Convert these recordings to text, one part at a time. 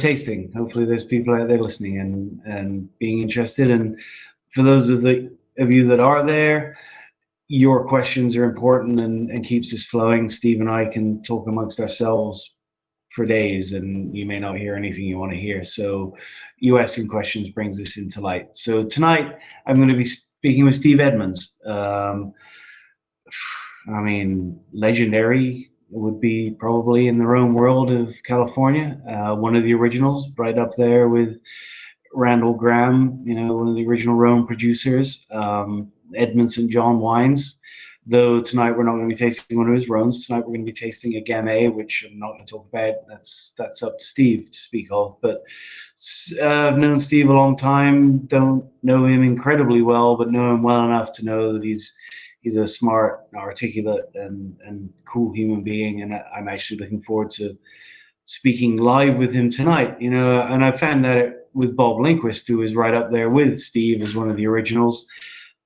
tasting. Hopefully there's people out there listening and being interested. And for those of you that are there, your questions are important and keeps us flowing. Steve and I can talk amongst ourselves for days, and you may not hear anything you want to hear. So you asking questions brings this into light. So tonight I'm going to be speaking with Steve Edmunds. I mean, legendary would be probably in the Rhone world of California. One of the originals, right up there with Randall Graham, one of the original Rhone producers. Edmunds St. Wines. Though tonight we're not going to be tasting one of his Rhones. Tonight we're going to be tasting a Gamay, which I'm not going to talk about. That's up to Steve to speak of. But I've known Steve a long time. Don't know him incredibly well, but know him well enough to know that he's a smart, articulate, and cool human being. And I'm actually looking forward to speaking live with him tonight. And I found that with Bourboulenc, who is right up there with Steve as one of the originals,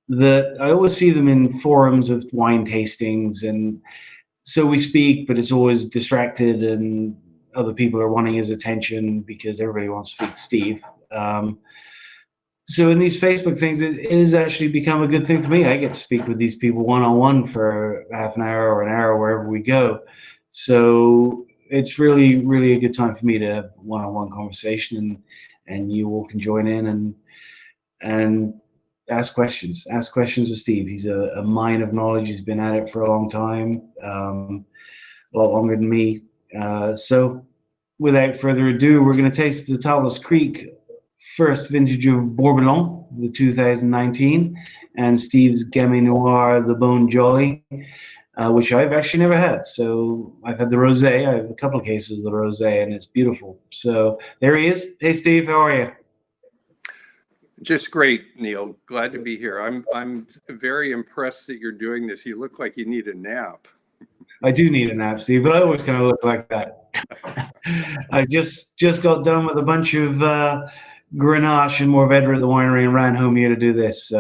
that I always see them in forums of wine tastings, and so we speak, but it's always distracted and other people are wanting his attention because everybody wants to speak to Steve. So in these Facebook things, it has actually become a good thing for me. I get to speak with these people one-on-one for half an hour or an hour wherever we go. So it's really, really a good time for me to have one-on-one conversation, and you all can join in and ask questions of Steve. He's a mine of knowledge. He's been at it for a long time, a lot longer than me. So without further ado, we're going to taste the Tablas Creek first vintage of Bourboulenc, the 2019, and Steve's Gamay Noir, the Bone-Jolly, which I've actually never had. So I've had the rosé. I have a couple of cases of the rosé, and it's beautiful. So there he is. Hey, Steve, how are you? Just great, Neil. Glad to be here. I'm very impressed that you're doing this. You look like you need a nap. I do need a nap, Steve, but I always kind of look like that. I just got done with a bunch of Grenache and Mourvedre at the winery and ran home here to do this.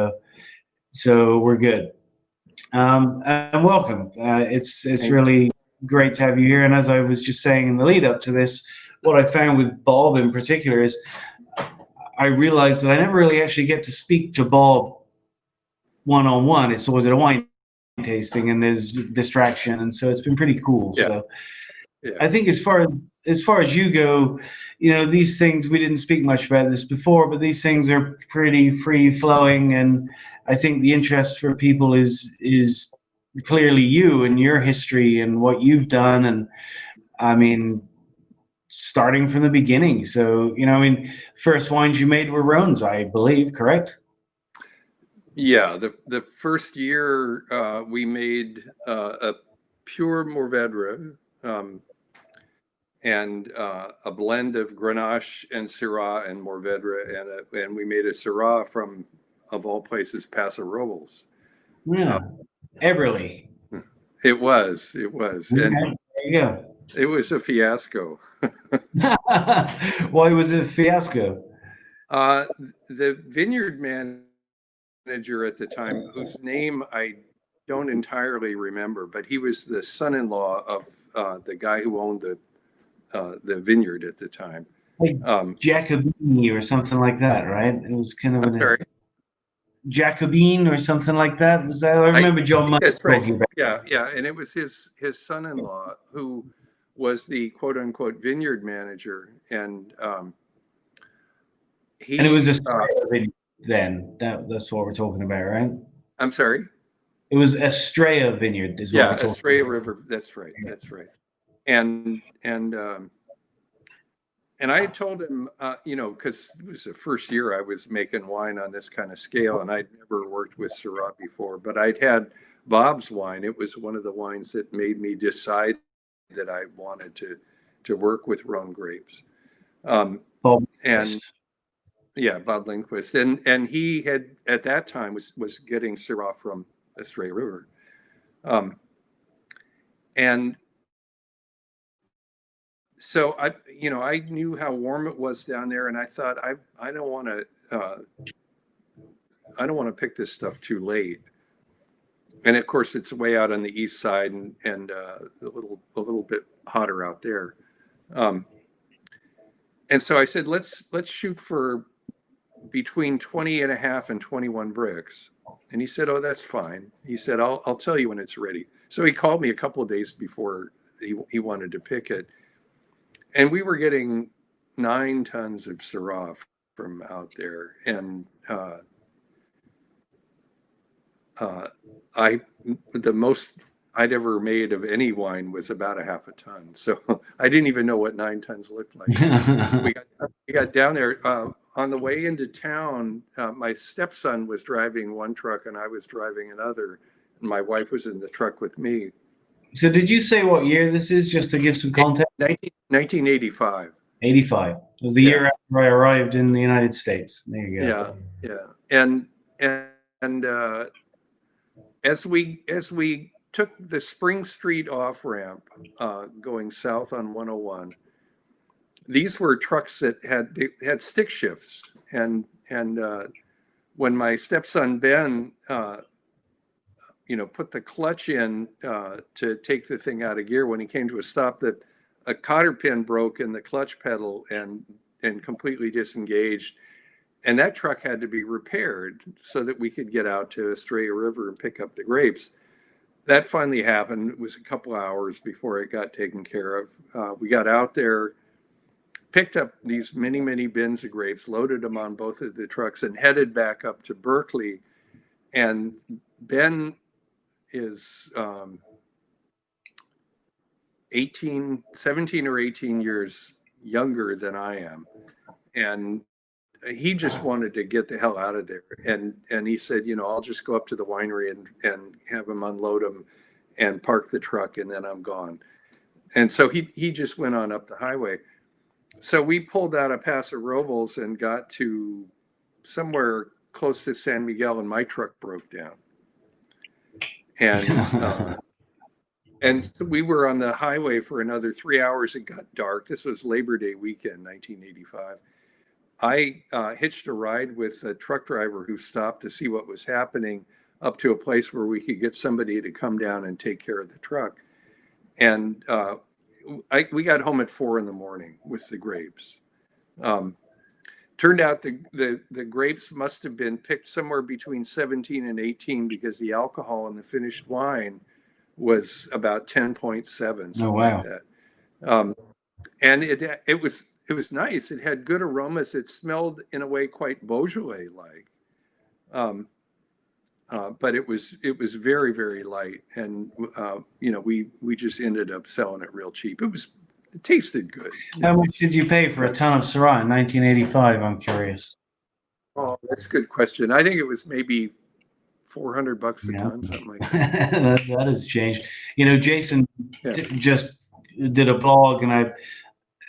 So we're good. And welcome. It's really great to have you here. And as I was just saying in the lead up to this, what I found with Bob in particular is I realized that I never really actually get to speak to Bob one-on-one. It's always at a wine tasting and there's distraction, and so it's been pretty cool. Yeah. So yeah. I think as far as you go, these things, we didn't speak much about this before, but these things are pretty free flowing, and I think the interest for people is clearly you and your history and what you've done, and I mean, starting from the beginning. So, first wines you made were Rhones, I believe, correct? Yeah, the first year we made a pure Mourvedre and a blend of Grenache and Syrah and Mourvedre, and we made a Syrah from, of all places, Paso Robles. Yeah, Everly. It was. Okay. And there you go. It was a fiasco. Why was it a fiasco? The vineyard manager at the time, whose name I don't entirely remember, but he was the son-in-law of the guy who owned the vineyard at the time. Like Jacobini or something like that, right? It was kind of Jacobine or something like that. Was that? I remember John Mudd talking about. Yeah, and it was his son-in-law who was the quote-unquote vineyard manager, and it was Estrella vineyard then. That's what we're talking about, right? I'm sorry? It was Estrella vineyard is what we're talking Estrella about. River, that's right. And I had told him, because it was the first year I was making wine on this kind of scale, and I'd never worked with Syrah before, but I'd had Bob's wine. It was one of the wines that made me decide that I wanted to work with Rhone grapes. Bob Lindquist. And he had, at that time, was getting Syrah from Estrella River. And so I knew how warm it was down there, and I thought I don't want to pick this stuff too late. And of course, it's way out on the east side and a little bit hotter out there. And so I said, let's shoot for between 20 and a half and 21 bricks. And he said, oh, that's fine. He said, I'll tell you when it's ready. So he called me a couple of days before he wanted to pick it. And we were getting 9 tons of Syrah from out there. And the most I'd ever made of any wine was about a half a ton. So I didn't even know what 9 tons looked like. we got down there. On the way into town, my stepson was driving one truck and I was driving another. And my wife was in the truck with me. So did you say what year this is, just to give some context? 1985. 85. It was the year after I arrived in the United States. There you go. Yeah. And as we took the Spring Street off ramp going south on 101, these were trucks that had stick shifts, and when my stepson Ben put the clutch in to take the thing out of gear, when he came to a stop, that a cotter pin broke in the clutch pedal and completely disengaged, and that truck had to be repaired so that we could get out to Estrella River and pick up the grapes. That finally happened. It was a couple hours before it got taken care of. We got out there, picked up these many bins of grapes, loaded them on both of the trucks, and headed back up to Berkeley. And Ben is 17 or 18 years younger than I am. And he just wanted to get the hell out of there. And he said, I'll just go up to the winery and have him unload them and park the truck, and then I'm gone. And so he just went on up the highway. So we pulled out of Paso Robles and got to somewhere close to San Miguel, and my truck broke down. And so we were on the highway for another 3 hours. It got dark. This was Labor Day weekend, 1985. I hitched a ride with a truck driver who stopped to see what was happening up to a place where we could get somebody to come down and take care of the truck. And we got home at 4 a.m. with the grapes. Turned out the grapes must have been picked somewhere between 17 and 18 because the alcohol in the finished wine was about 10.7. Oh, wow. Like that. And it was nice. It had good aromas. It smelled in a way quite Beaujolais like. But it was very, very light. And, we just ended up selling it real cheap. It tasted good. How much did you pay for a ton of Syrah in 1985? I'm curious. Oh, that's a good question. I think it was maybe $400 a ton, something like that. That has changed. Jason just did a blog,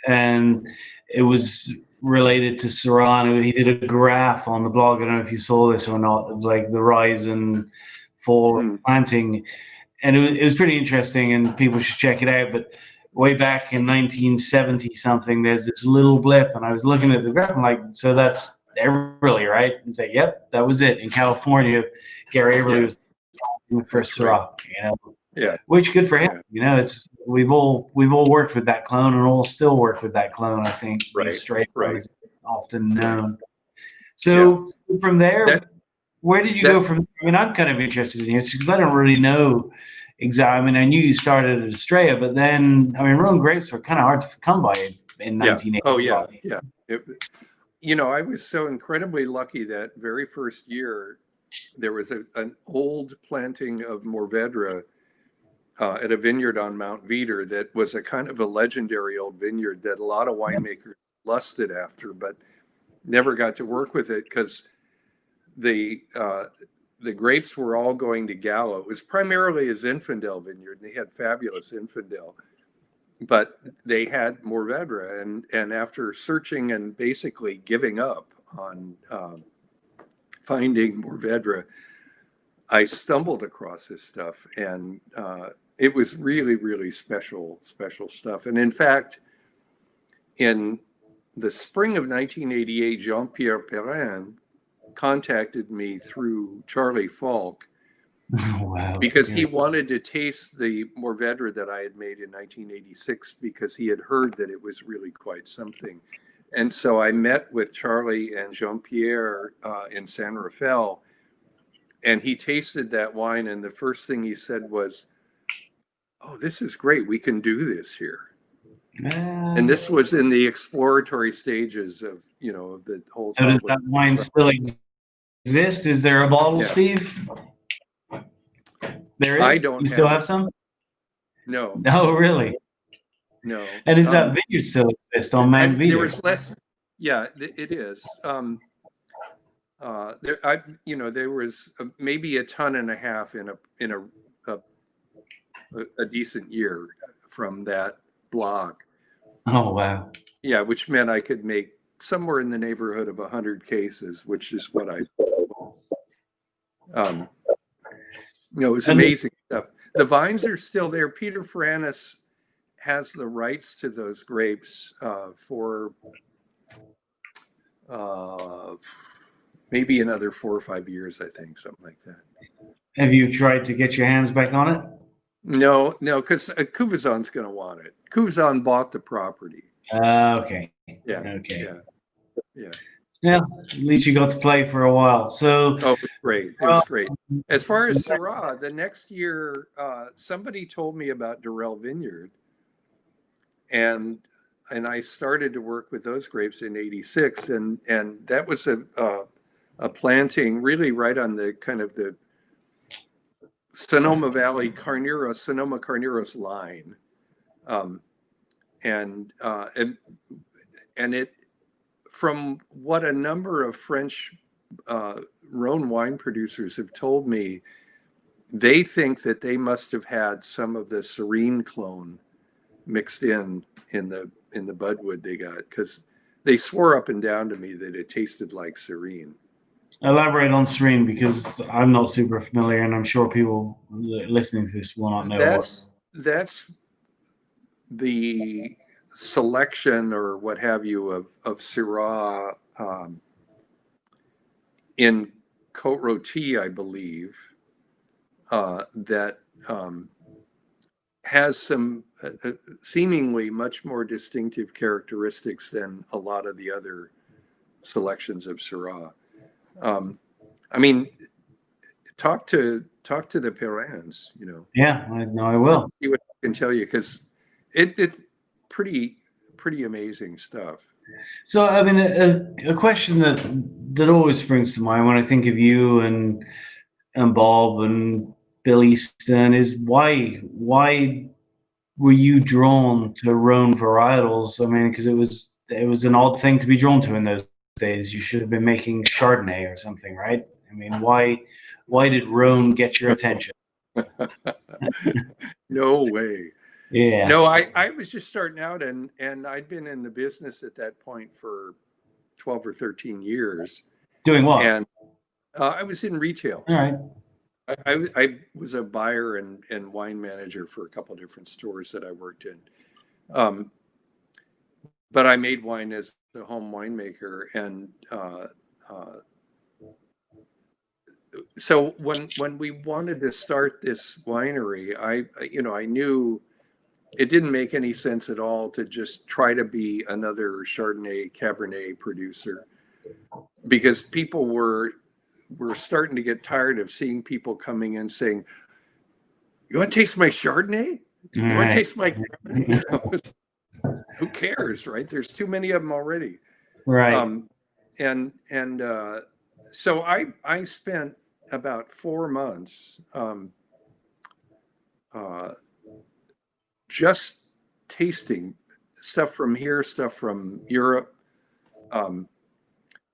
and it was related to Syrah. He did a graph on the blog. I don't know if you saw this or not, like the rise and fall of planting, and it was pretty interesting, and people should check it out. But way back in 1970 something, there's this little blip, and I was looking at the graph. I'm like, so that's Everly, right? He's like, yep, that was it in California. Gary Everly was the first Syrah, which good for him. It's we've all worked with that clone, and all still work with that clone. I think straight is often known. So from there, where did you go from? I mean, I'm kind of interested in this because I don't really know exactly. I mean, I knew you started at Estrella, but then Rhone grapes were kind of hard to come by in 1980. Oh yeah. I was so incredibly lucky that very first year there was an old planting of Mourvèdre at a vineyard on Mount Veeder that was a kind of a legendary old vineyard that a lot of winemakers lusted after, but never got to work with it because the grapes were all going to Gallo. It was primarily a Zinfandel vineyard, and they had fabulous Zinfandel, but they had Mourvèdre, and after searching and basically giving up on finding Mourvèdre, I stumbled across this stuff, and it was really, really special stuff. And in fact, in the spring of 1988, Jean-Pierre Perrin contacted me through Charlie Falk. Wow. Because he wanted to taste the Mourvèdre that I had made in 1986 because he had heard that it was really quite something. And so I met with Charlie and Jean-Pierre in San Rafael, and he tasted that wine, and the first thing he said was, "Oh, this is great. We can do this here." And this was in the exploratory stages of, of the whole. So does that wine still exist? Is there a bottle, Yeah. Steve? There is? I don't You still have it. some? No. No, really? No. And does that vineyard still exist on Mount Vita? There was less. Yeah, it is. There was maybe 1.5 tons in a decent year from that block. Oh, wow. Yeah, which meant I could make somewhere in the neighborhood of 100 cases, which is what I. It was amazing stuff. The vines are still there. Peter Ferranis has the rights to those grapes for maybe another 4 or 5 years, I think, something like that. Have you tried to get your hands back on it? No, because Cuvazon's going to want it. Cuvazon bought the property. Okay. Yeah. Okay. Yeah. Yeah. At least you got to play for a while. So. Oh, it was great. It was great. As far as Syrah, the next year, somebody told me about Durrell Vineyard, and I started to work with those grapes in '86, and that was a planting really right on the kind of the Sonoma Valley Sonoma Carneros line, and it, from what a number of French Rhone wine producers have told me, they think that they must have had some of the Serene clone mixed in the budwood they got, because they swore up and down to me that it tasted like Serene. Elaborate on Serene, because I'm not super familiar, and I'm sure people listening to this will not know. That's the selection or what have you of Syrah in Côte Rôtie, I believe, that has some seemingly much more distinctive characteristics than a lot of the other selections of Syrah. I mean, talk to the Perrins, Yeah, I will. See what I can tell you, because it's pretty amazing stuff. So, I mean, a question that always springs to mind when I think of you and Bob and Bill Easton is why were you drawn to Rhone varietals? I mean, because it was an odd thing to be drawn to in those days. You should have been making Chardonnay or something, right? I mean, why did Rhone get your attention? No way. Yeah. No, I was just starting out, and I'd been in the business at that point for 12 or 13 years. Doing what? And I was in retail. All right. I was a buyer and wine manager for a couple of different stores that I worked in. But I made wine as a home winemaker, and so when we wanted to start this winery, I knew it didn't make any sense at all to just try to be another Chardonnay Cabernet producer, because people were starting to get tired of seeing people coming in saying, "You want to taste my Chardonnay? You want to taste my Cabernet?" Who cares, right? There's too many of them already. Right. So I spent about 4 months just tasting stuff from here, stuff from Europe,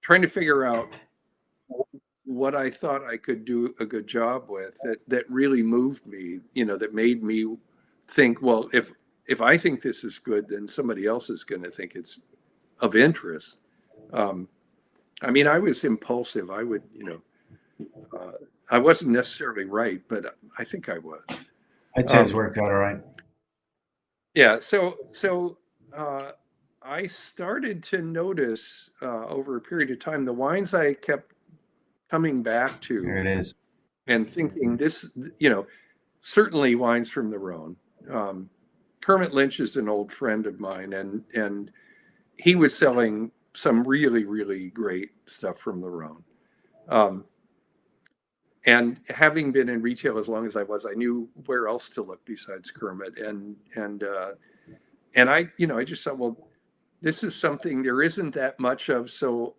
trying to figure out what I thought I could do a good job with that really moved me, that made me think, well, if I think this is good, then somebody else is going to think it's of interest. I mean, I was impulsive. I would, I wasn't necessarily right, but I think I was. I'd say it's worked out all right. Yeah. So I started to notice over a period of time, the wines I kept coming back to. There it is. And thinking this, certainly wines from the Rhone. Kermit Lynch is an old friend of mine, and he was selling some really, really great stuff from the Rhone. And having been in retail as long as I was, I knew where else to look besides Kermit. And I, I just thought, well, this is something there isn't that much of. So,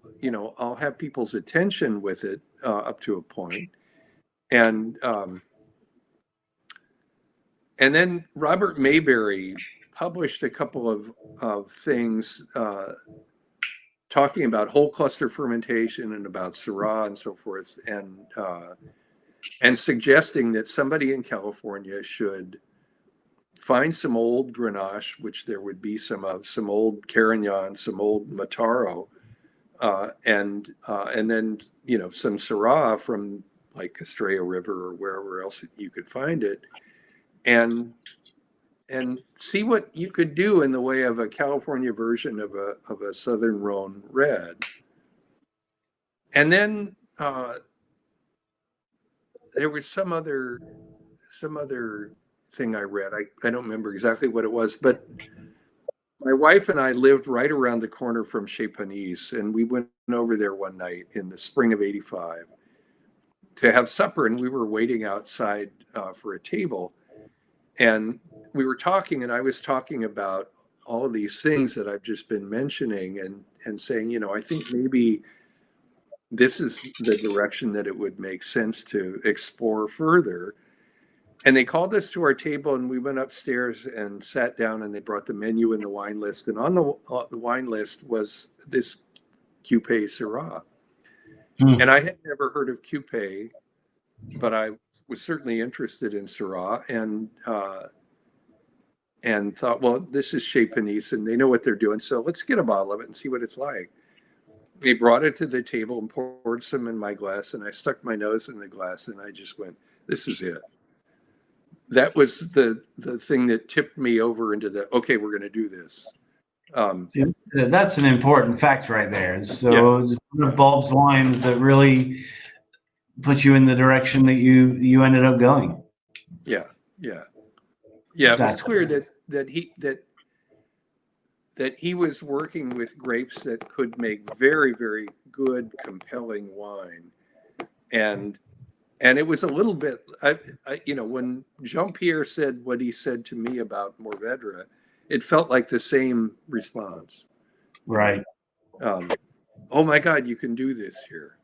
I'll have people's attention with it up to a point. And then Robert Mayberry published a couple of things talking about whole cluster fermentation and about Syrah and so forth, and suggesting that somebody in California should find some old Grenache, which there would be some of, some old Carignan, some old Mataro, and then some Syrah from like Estrella River or wherever else you could find it, and see what you could do in the way of a California version of a Southern Rhone red. And then there was some other thing I read. I don't remember exactly what it was, but my wife and I lived right around the corner from Chez Panisse, and we went over there one night in the spring of '85 to have supper, and we were waiting outside for a table. And we were talking, and I was talking about all of these things that I've just been mentioning and saying, I think maybe this is the direction that it would make sense to explore further. And they called us to our table, and we went upstairs and sat down, and they brought the menu and the wine list. And on the wine list was this Cupé Syrah. And I had never heard of Cupé, but I was certainly interested in Syrah, and thought, well, this is Chez Panisse, and they know what they're doing, so let's get a bottle of it and see what it's like. They brought it to the table and poured some in my glass, and I stuck my nose in the glass, and I just went, this is it. That was the thing that tipped me over into okay, we're going to do this. See, that's an important fact right there. So it's one of Bob's wines that really put you in the direction that you ended up going. Yeah. It was clear that he was working with grapes that could make very, very good, compelling wine, and it was a little bit, when Jean-Pierre said what he said to me about Mourvèdre, it felt like the same response. Right. Oh my God, you can do this here.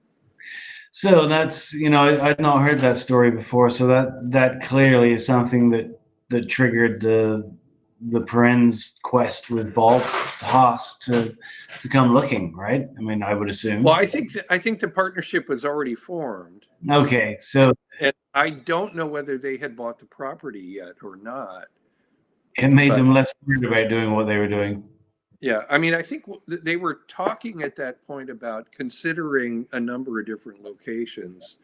So that's, I'd not heard that story before. So that clearly is something that triggered the Perens quest with Bob Haas to come looking, right? I mean, I would assume. Well, I think the partnership was already formed. Okay, so and I don't know whether they had bought the property yet or not. It made them less worried about doing what they were doing. Yeah, I mean, I think they were talking at that point about considering a number of different locations.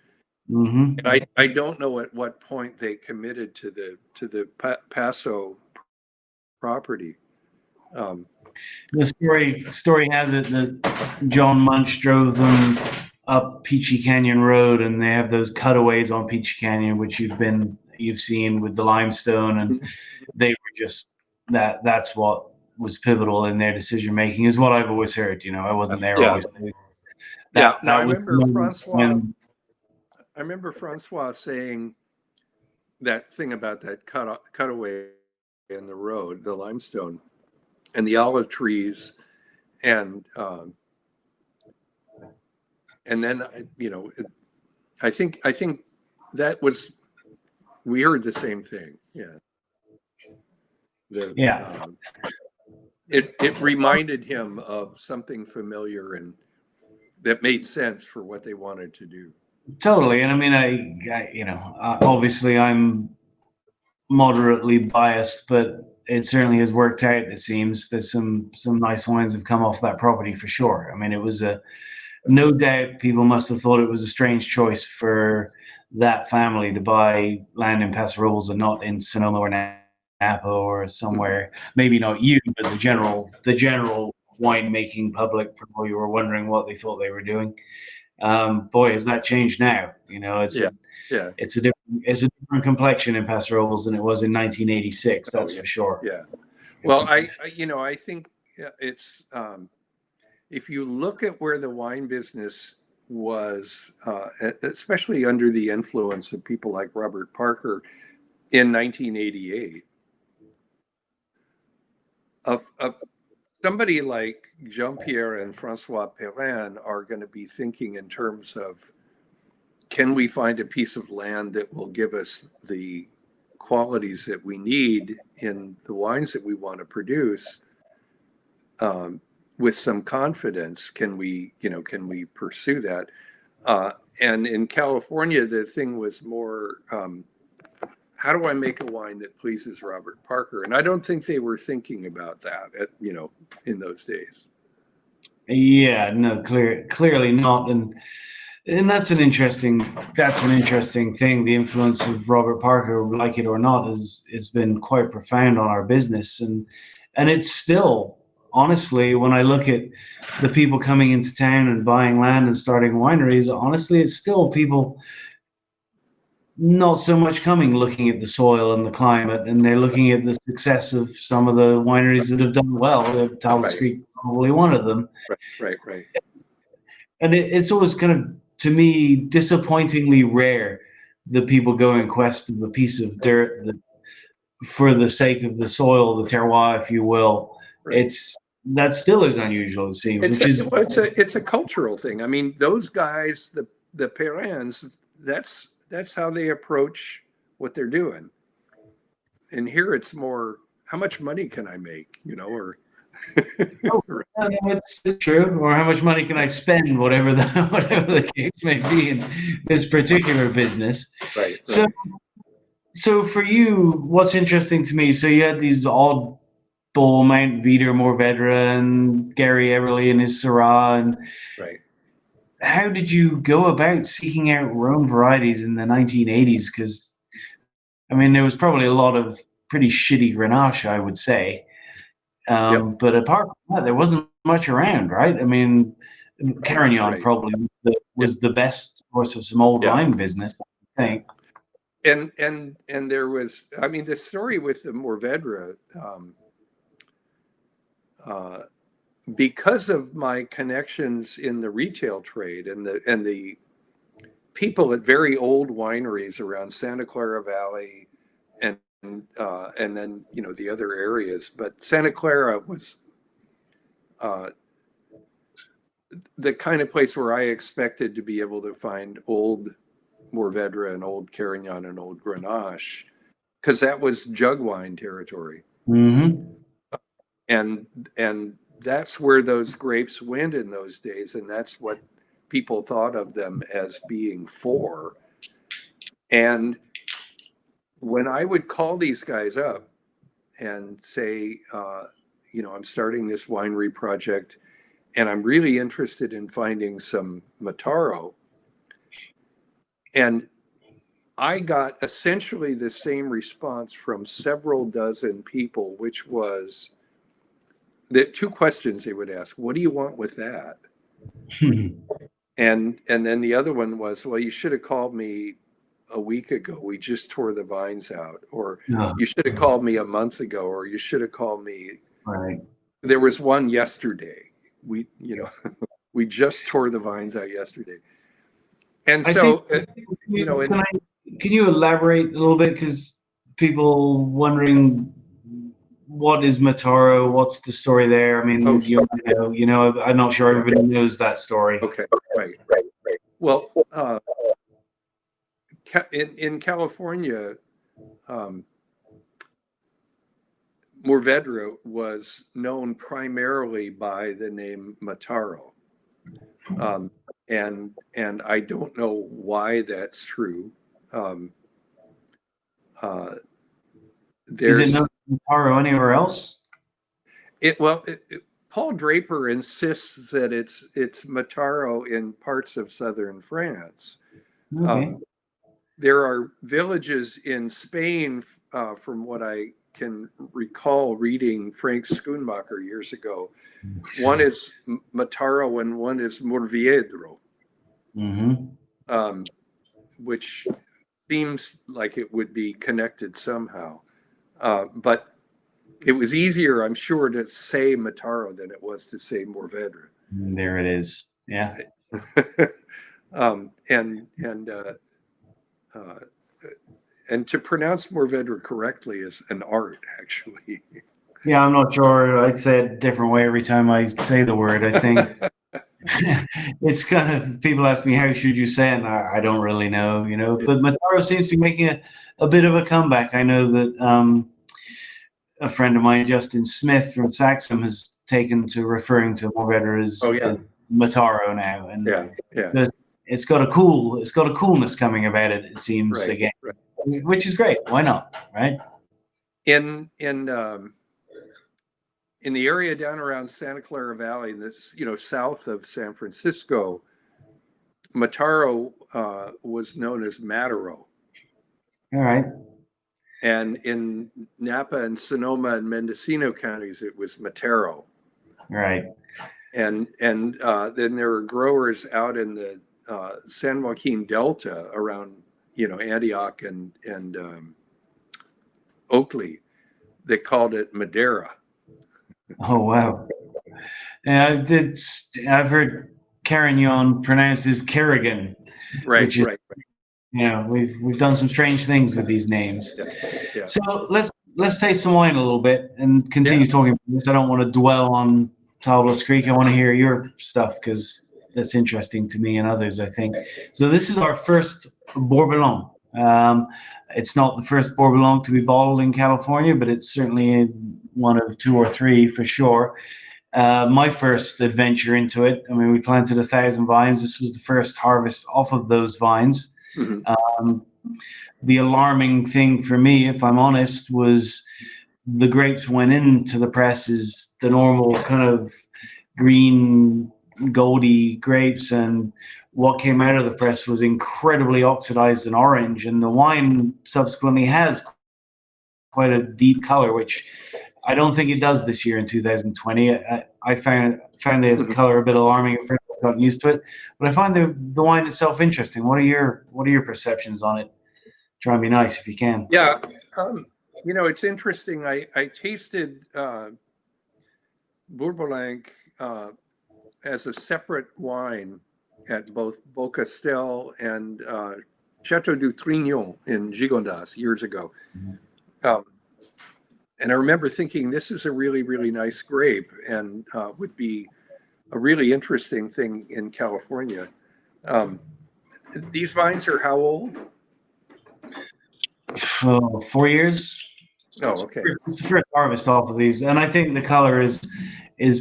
Mm-hmm. And I don't know at what point they committed to the Paso property. The story has it that John Munch drove them up Peachy Canyon Road, and they have those cutaways on Peachy Canyon, which you've seen with the limestone, and they were just that's what was pivotal in their decision making, is what I've always heard. I wasn't there always. I remember Francois saying that thing about that cutaway in the road, the limestone, and the olive trees, and then I think that was, we heard the same thing. It reminded him of something familiar and that made sense for what they wanted to do. Totally. And I mean, obviously I'm moderately biased, but it certainly has worked out. It seems there's some nice wines have come off that property for sure. I mean, it was no doubt people must have thought it was a strange choice for that family to buy land in Paso Robles and not in Sonoma or Napa or somewhere. Maybe not you, but the general winemaking public probably were wondering what they thought they were doing. Boy, has that changed now. It's a different complexion in Paso Robles than it was in 1986. That's for sure. Yeah. Well, I think it's if you look at where the wine business was, especially under the influence of people like Robert Parker in 1988, of somebody like Jean-Pierre and Francois Perrin are going to be thinking in terms of, can we find a piece of land that will give us the qualities that we need in the wines that we want to produce, with some confidence? Can we pursue that? And in California, the thing was more, how do I make a wine that pleases Robert Parker? And I don't think they were thinking about that in those days. Yeah, no, clearly not. And that's an interesting thing. The influence of Robert Parker, like it or not, has been quite profound on our business. And it's still, honestly, when I look at the people coming into town and buying land and starting wineries, honestly, it's still people not so much coming looking at the soil and the climate, and they're looking at the success of some of the wineries that have done well. Tablas Creek, probably one of them. Right. And it's always kind of, to me, disappointingly rare that people go in quest of a piece of dirt for the sake of the soil, the terroir, if you will. Right. That still is unusual, it seems. It's a cultural thing. I mean, those guys, the Perrins, that's how they approach what they're doing. And here it's more, how much money can I make? Or it's true. Or how much money can I spend? Whatever the case may be in this particular business. Right. So for you, what's interesting to me? So you had these oddball Mount Veeder, Mourvedre, and Gary Everly and his Syrah, and right. How did you go about seeking out Rhone varieties in the 1980s? Because, I mean, there was probably a lot of pretty shitty Grenache, I would say. But apart from that, there wasn't much around, right? I mean, Carignan probably was the best source of some old wine business, I think. And there was, I mean, the story with the Mourvedre, because of my connections in the retail trade and the people at very old wineries around Santa Clara Valley and then the other areas, but Santa Clara was the kind of place where I expected to be able to find old Mourvedre and old Carignan and old Grenache, because that was jug wine territory. Mm-hmm. And that's where those grapes went in those days, and that's what people thought of them as being for. And when I would call these guys up and say, I'm starting this winery project, and I'm really interested in finding some Mataro, and I got essentially the same response from several dozen people, which was the two questions they would ask: what do you want with that? and then the other one was, well, you should have called me a week ago. We just tore the vines out. Or you should have called me a month ago, or you should have called me. Right. There was one yesterday. We just tore the vines out yesterday. And so, can you elaborate a little bit? Because people wondering, what is Mataro? What's the story there? I mean, I'm not sure everybody knows that story. Okay, right. Well, in California, Mourvedre was known primarily by the name Mataro, and I don't know why that's true. Is it not Mataro anywhere else? Paul Draper insists that it's Mataro in parts of southern France. Okay. There are villages in Spain, from what I can recall reading Frank Schoonmaker years ago. One is Mataro and one is Mourvedre, which seems like it would be connected somehow. But it was easier, I'm sure, to say Mataro than it was to say Mourvèdre. There it is. Yeah. And to pronounce Mourvèdre correctly is an art, actually. Yeah, I'm not sure. I'd say it a different way every time I say the word. I think it's kind of, people ask me, how should you say it? And I don't really know, but Mataro seems to be making a bit of a comeback. I know that a friend of mine, Justin Smith from Saxham, has taken to referring to Mourvèdre as Mataro now. And so it's got a coolness coming about it, it seems, again, which is great. Why not, right? In the area down around Santa Clara Valley, this south of San Francisco, Mataro was known as Mataro. All right. And in Napa and Sonoma and Mendocino counties, it was Mataro. Right. And then there were growers out in the San Joaquin Delta around Antioch and Oakley. They called it Madeira. Oh wow! Yeah, I've heard Carignan pronounced as Kerrigan. Right. We've done some strange things with these names. Yeah. So let's taste some wine a little bit and continue talking about this. I don't want to dwell on Tablas Creek. I want to hear your stuff because that's interesting to me and others, I think. So this is our first Bourboulenc. It's not the first Bourboulenc to be bottled in California, but it's certainly one of two or three for sure. My first adventure into it, I mean, we planted 1,000 vines. This was the first harvest off of those vines. Mm-hmm. The alarming thing for me, if I'm honest, was the grapes went into the press as the normal kind of green, goldy grapes, and what came out of the press was incredibly oxidized and orange, and the wine subsequently has quite a deep color, which I don't think it does this year in 2020. I found the color a bit alarming at first. I've gotten used to it, but I find the wine itself interesting. What are your perceptions on it? Try and be nice if you can. Yeah, it's interesting. I tasted Bourboulenc as a separate wine at both Beaucastel and Chateau du Trignon in Gigondas years ago. Mm-hmm. And I remember thinking, this is a really, really nice grape and would be a really interesting thing in California. These vines are how old? 4 years. Oh, okay. It's the first harvest off of these, and I think the color is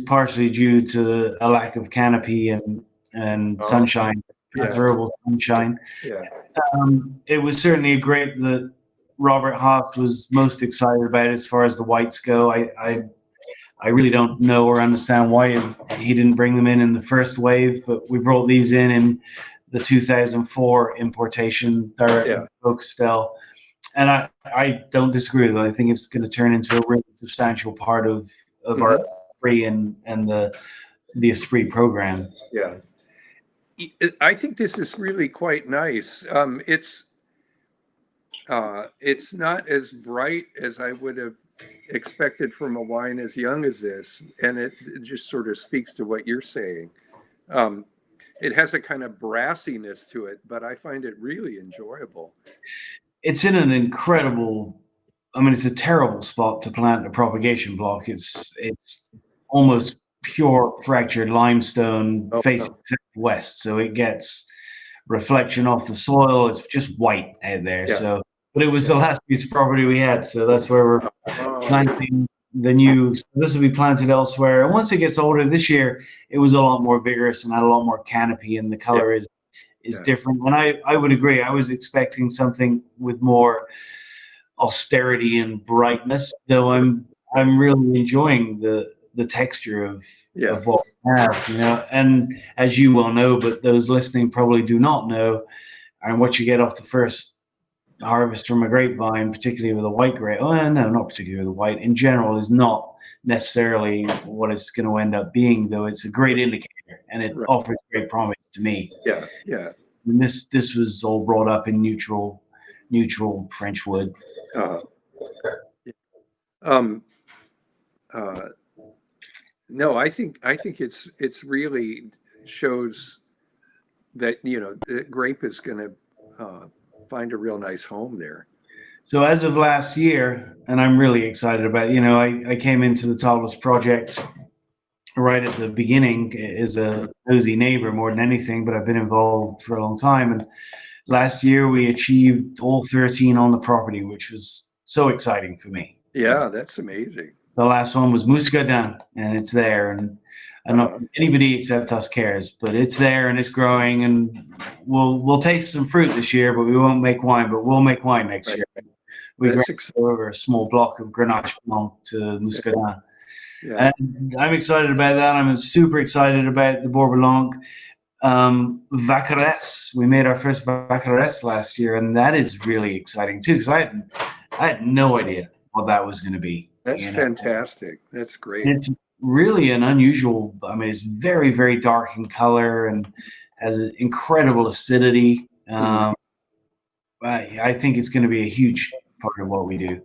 partially due to a lack of canopy and sunshine, transferable sunshine. Yeah. It was certainly a grape that Robert Haas was most excited about as far as the whites go. I really don't know or understand why he didn't bring them in the first wave, but we brought these in the 2004 importation direct from Beaucastel. And I don't disagree with it. I think it's going to turn into a really substantial part of our Esprit and the Esprit program. Yeah. I think this is really quite nice. It's not as bright as I would have expected from a wine as young as this, and it just sort of speaks to what you're saying. It has a kind of brassiness to it, but I find it really enjoyable. It's in an incredible, it's a terrible spot to plant a propagation block. It's almost pure fractured limestone facing west, so it gets reflection off the soil. It's just white out there. Yeah. So, but it was the last piece of property we had, so that's where we're planting the new. So this will be planted elsewhere, and once it gets older, this year it was a lot more vigorous and had a lot more canopy, and the color is different. And I would agree. I was expecting something with more austerity and brightness, though I'm really enjoying the texture of what we have, and as you well know, but those listening probably do not know, and what you get off the first harvest from a grapevine, particularly with a white grape, not particularly with a white, in general, is not necessarily what it's going to end up being, though it's a great indicator, and it offers great promise to me. Yeah. And this was all brought up in neutral French wood. no, I think it's really shows that the grape is going to find a real nice home there. So as of last year, and I'm really excited about it, I came into the Tablas project right at the beginning as a nosy neighbor more than anything, but I've been involved for a long time. And last year we achieved all 13 on the property, which was so exciting for me. Yeah, that's amazing. The last one was Muscadin, and it's there, and not anybody except us cares, but it's there and it's growing, and we'll taste some fruit this year, but we won't make wine, but we'll make wine next year. We grabbed over a small block of Grenache Blanc to Muscadin. Yeah. And I'm excited about that. I'm super excited about the Bourboulenc. Vacaresse. We made our first Vacaresse last year, and that is really exciting too, because I had no idea what that was going to be. That's fantastic. That's great. It's really an unusual, it's very, very dark in color and has an incredible acidity. I think it's going to be a huge part of what we do.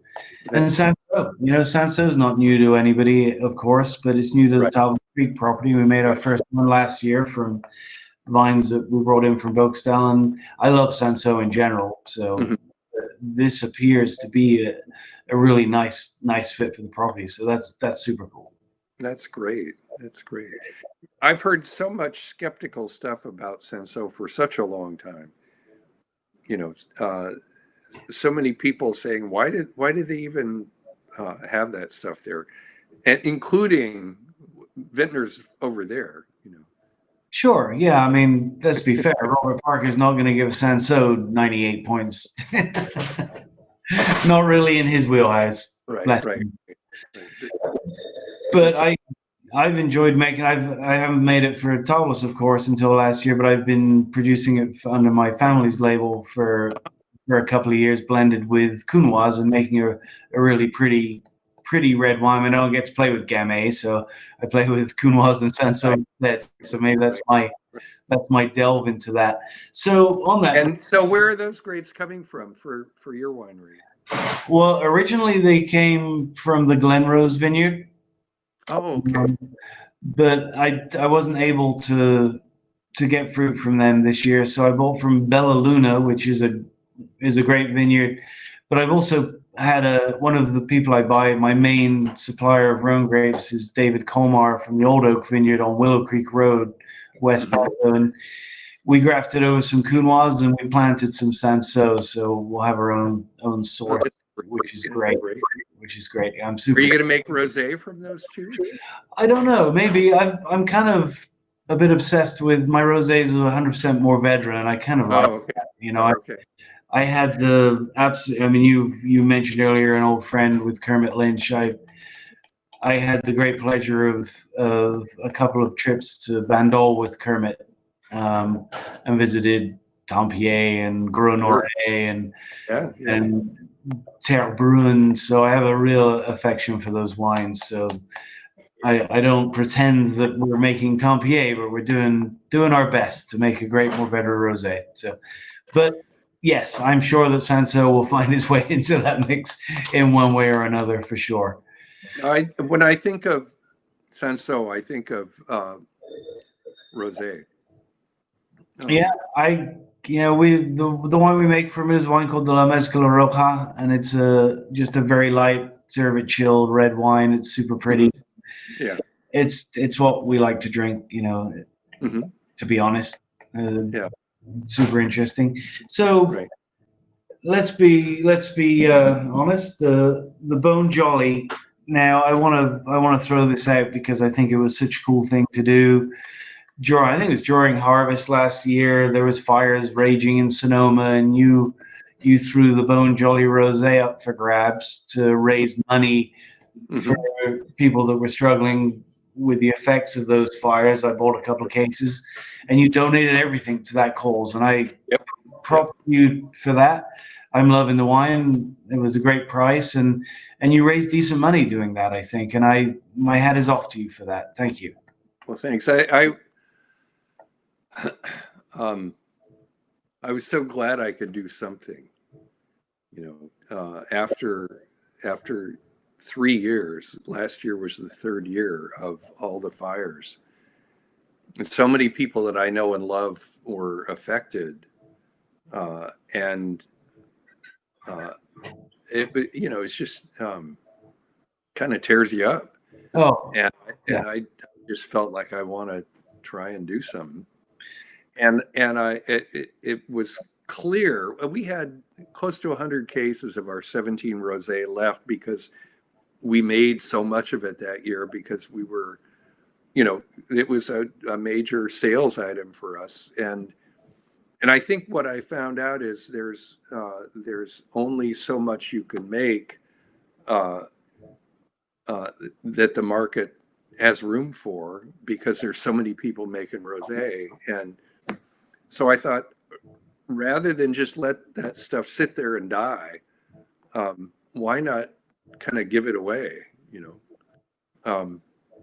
And Sanso, Sanso is not new to anybody, of course, but it's new to the Tablas Creek property. We made our first one last year from vines that we brought in from Boxtel, and I love Sanso in general. So this appears to be a really nice fit for the property. So that's super cool. That's great. That's great. I've heard so much skeptical stuff about Sanso for such a long time. So many people saying, why did they even have that stuff there, and including vintners over there. Sure, yeah. Let's be fair. Robert Parker's not going to give Sanso 98 points. Not really in his wheelhouse. Right. But I've enjoyed making. I haven't made it for Tablas, of course, until last year. But I've been producing it under my family's label for a couple of years, blended with Counoise and making a really pretty red wine. I don't get to play with Gamay, so I play with Counoise and Sanso. So maybe that's my delve into that. So on that. And so where are those grapes coming from for your winery? Well, originally they came from the Glenrose vineyard. Oh, okay. But I wasn't able to get fruit from them this year, so I bought from Bella Luna, which is a great vineyard. But I've also had one of the people I buy, my main supplier of Rhone grapes is David Colmar from the Old Oak Vineyard on Willow Creek Road, West Paso, and we grafted over some Counoise and we planted some Sanso, so we'll have our own sort, which is great. I'm super. Are you going to make rosé from those two? I don't know. Maybe I'm kind of a bit obsessed with my rosés with 100% Mourvèdre, and I kind of like that. Okay. I had the absolute. You mentioned earlier an old friend with Kermit Lynch. I had the great pleasure of a couple of trips to Bandol with Kermit, and visited Tempier and Gros Noret and Terre Brune. So I have a real affection for those wines. So I don't pretend that we're making Tempier, but we're doing our best to make a great Mourvèdre rosé. So, but. Yes, I'm sure that Sanso will find his way into that mix in one way or another for sure. When I think of Sanso, I think of rosé. Yeah, the wine we make from it is a wine called the La Mezcla Roja, and it's just a very light, serve it chilled red wine. It's super pretty. Yeah, it's what we like to drink. To be honest. Super interesting. So let's be honest. The Bone-Jolly. Now I want to throw this out because I think it was such a cool thing to do. I think it was during harvest last year. There was fires raging in Sonoma, and you threw the Bone-Jolly rosé up for grabs to raise money for people that were struggling with the effects of those fires. I bought a couple of cases, and you donated everything to that cause, and I prop you for that. I'm loving the wine. It was a great price, and you raised decent money doing that, I think, and my hat is off to you for that. Thank you. Well, thanks. I was so glad I could do something, after 3 years. Last year was the third year of all the fires. And so many people that I know and love were affected. And it's just kind of tears you up. Oh, And yeah. I just felt like I want to try and do something. And it was clear. We had close to 100 cases of our 17 rosé left because we made so much of it that year, because we were, it was a major sales item for us. And I think what I found out is there's only so much you can make that the market has room for, because there's so many people making rosé. And so I thought, rather than just let that stuff sit there and die, why not kind of give it away,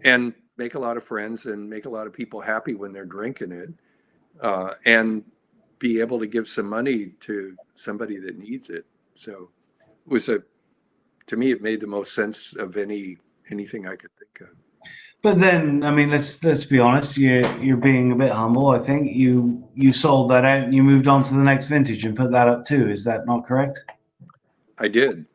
and make a lot of friends and make a lot of people happy when they're drinking it, and be able to give some money to somebody that needs it. So it was to me, it made the most sense of anything I could think of. But then, I mean, let's be honest. You're being a bit humble. I think you sold that out and you moved on to the next vintage and put that up too. Is that not correct? I did.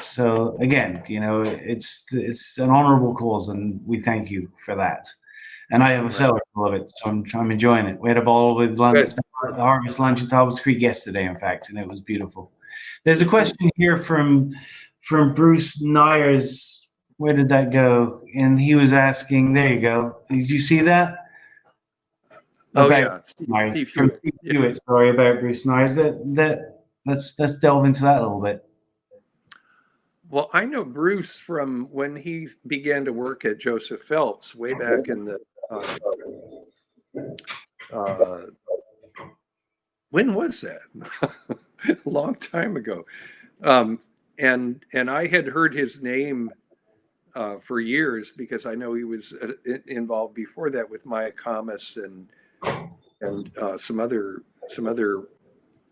So again, it's an honorable cause, and we thank you for that. And I have a cellar full of it, so I'm enjoying it. We had a bottle with lunch, the harvest lunch at Tablas Creek yesterday, in fact, and it was beautiful. There's a question here from Bruce Neyers. Where did that go? And he was asking. There you go. Did you see that? Steve Hewitt. Hewitt. Sorry about Bruce Neyers. Let's delve into that a little bit. Well, I know Bruce from when he began to work at Joseph Phelps way back in the when was that? A long time ago. And I had heard his name for years, because I know he was involved before that with Maya Kamas and some other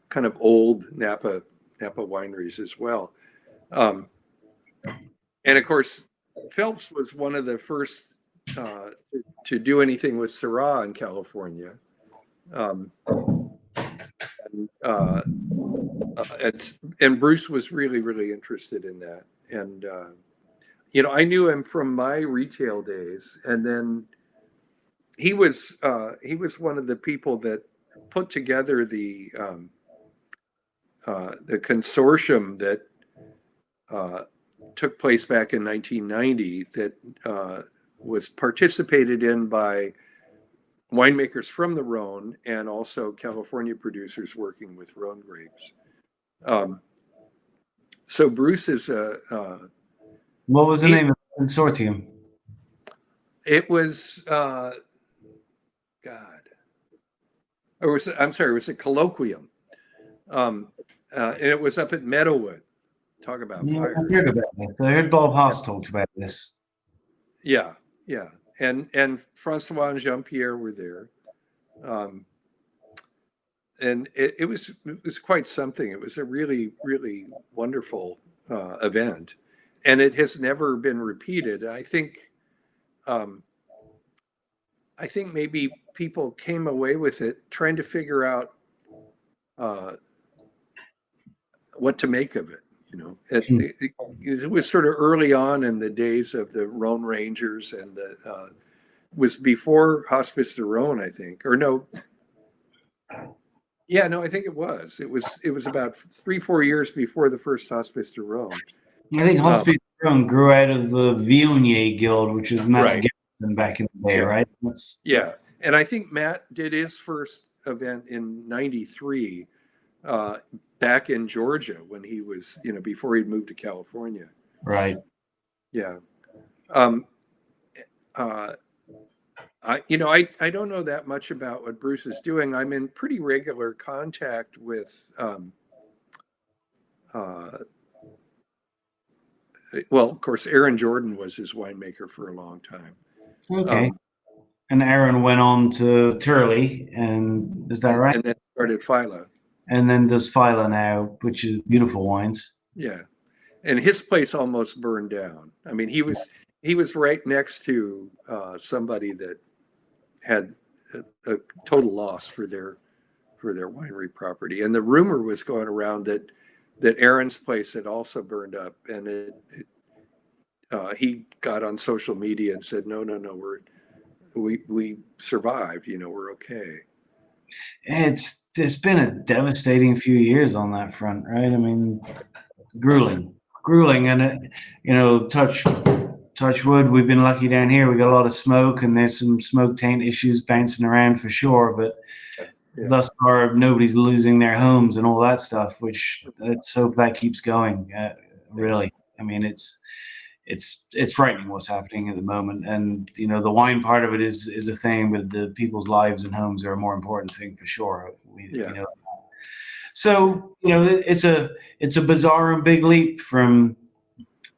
kind of old Napa wineries as well. And of course, Phelps was one of the first to do anything with Syrah in California. And Bruce was really, really interested in that. And, I knew him from my retail days. And then he was one of the people that put together the consortium that took place back in 1990 that was participated in by winemakers from the Rhone and also California producers working with Rhone grapes. So Bruce is what was the name of the consortium? It was it was a colloquium, and it was up at Meadowwood. Talk about fire. I heard about this. I heard Bob Haas talked about this. Yeah. And Francois and Jean-Pierre were there. And it was quite something. It was a really, really wonderful event. And it has never been repeated. I think maybe people came away with it trying to figure out what to make of it. It was sort of early on in the days of the Rhone Rangers, and was before Hospice de Rhone, I think, or no. Yeah, no, I think it was. It was about 3-4 years before the first Hospice de Rhone. I think Hospice de Rhone grew out of the Viognier Guild, which was Matt Garrison back in the day, right? Yeah, and I think Matt did his first event in '93. Back in Georgia when he was, before he'd moved to California. Right. Yeah. I don't know that much about what Bruce is doing. I'm in pretty regular contact with, well, of course, Aaron Jordan was his winemaker for a long time. Okay. And Aaron went on to Turley, and is that right? And then started Phyla. And then does Phyla now, which is beautiful wines. Yeah. and his place almost burned down. I mean, he was right next to somebody that had a total loss for their winery property, and the rumor was going around that Aaron's place had also burned up, and he got on social media and said, no, we survived, we're okay. It's been a devastating few years on that front, right? I mean, grueling, and touch wood. We've been lucky down here. We got a lot of smoke, and there's some smoke taint issues bouncing around for sure. But thus far, nobody's losing their homes and all that stuff. Which let's hope that keeps going. Really, I mean, it's frightening what's happening at the moment, and the wine part of it is a thing, but the people's lives and homes are a more important thing for sure. We know. So it's a bizarre and big leap from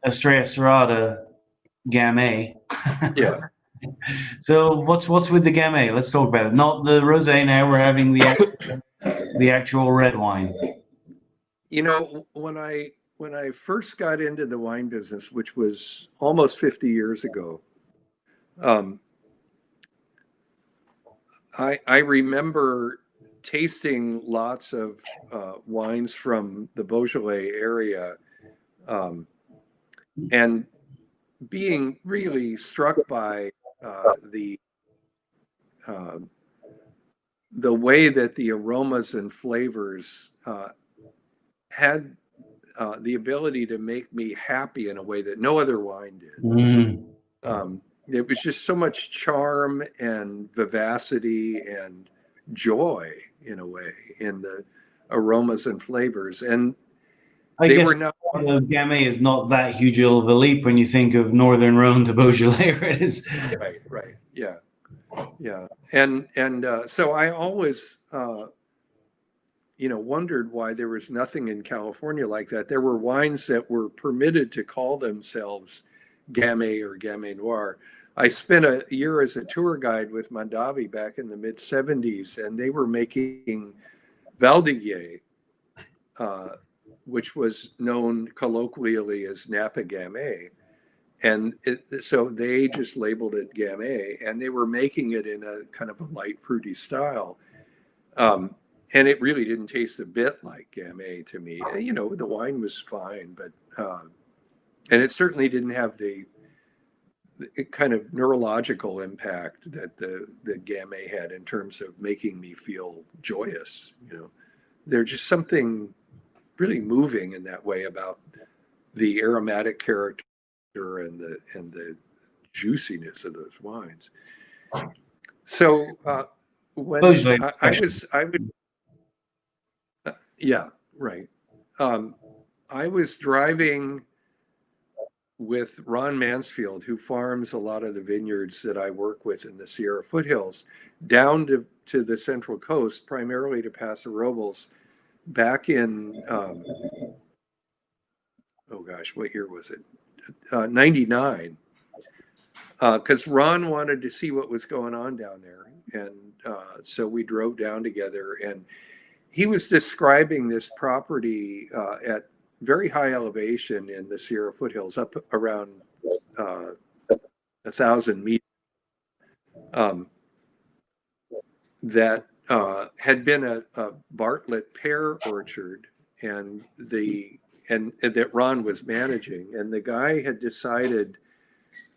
Estrella Serrata Gamay. Yeah. So what's with the Gamay? Let's talk about it. Not the rosé now. We're having the actual red wine. When I first got into the wine business, which was almost 50 years ago, I remember tasting lots of wines from the Beaujolais area, and being really struck by the way that the aromas and flavors had the ability to make me happy in a way that no other wine did. There was just so much charm and vivacity and joy in a way in the aromas and flavors, and I guess Gamay is not that huge of a leap when you think of Northern Rhone to Beaujolais. It is right, yeah, and so I always wondered why there was nothing in California like that. There were wines that were permitted to call themselves Gamay or Gamay Noir. I spent a year as a tour guide with Mondavi back in the mid 70s, and they were making Valdiguier, which was known colloquially as Napa Gamay. And so they just labeled it Gamay, and they were making it in a kind of a light fruity style. And it really didn't taste a bit like Gamay to me. The wine was fine, but and it certainly didn't have the kind of neurological impact that the Gamay had in terms of making me feel joyous. There's just something really moving in that way about the aromatic character and the juiciness of those wines. So when I was driving with Ron Mansfield, who farms a lot of the vineyards that I work with in the Sierra foothills, down to the Central Coast, primarily to Paso Robles, back in, what year was it? 99. Because Ron wanted to see what was going on down there. And so we drove down together, and he was describing this property at very high elevation in the Sierra foothills, up around 1,000 meters, that had been a Bartlett pear orchard, and that Ron was managing. And the guy had decided